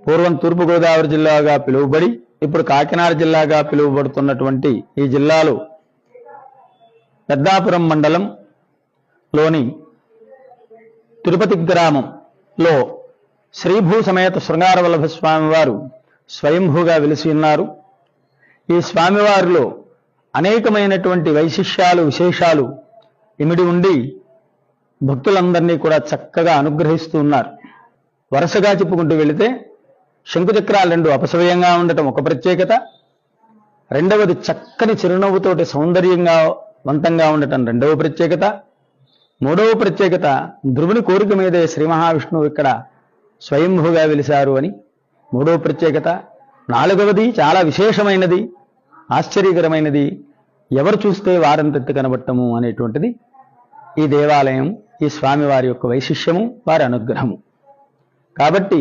పూర్వం తూర్పుగోదావరి జిల్లాగా పిలువబడి ఇప్పుడు కాకినాడ జిల్లాగా పిలువబడుతున్నటువంటి ఈ జిల్లాలో పెద్దాపురం మండలంలోని తిరుపతి గ్రామంలో శ్రీభూ సమేత శృంగారవల్లభ స్వామివారు స్వయంభూగా వెలిసి ఉన్నారు. ఈ స్వామివారిలో అనేకమైనటువంటి వైశిష్యాలు విశేషాలు ఇమిడి ఉండి భక్తులందరినీ కూడా చక్కగా అనుగ్రహిస్తూ ఉన్నారు. వరుసగా చెప్పుకుంటూ వెళితే శంకుచక్రాలు రెండు అపసవ్యంగా ఉండటం ఒక ప్రత్యేకత, రెండవది చక్కని చిరునవ్వుతోటి సౌందర్యంగా వంతంగా ఉండటం రెండవ ప్రత్యేకత, మూడవ ప్రత్యేకత ధ్రువుని కోరిక మీదే శ్రీ మహావిష్ణువు ఇక్కడ స్వయంభూగా వెలిశారు అని మూడవ ప్రత్యేకత, నాలుగవది చాలా విశేషమైనది ఆశ్చర్యకరమైనది ఎవరు చూస్తే వారంతెత్తు కనబట్టము అనేటువంటిది ఈ దేవాలయం, ఈ స్వామివారి యొక్క వైశిష్యము, వారి అనుగ్రహము. కాబట్టి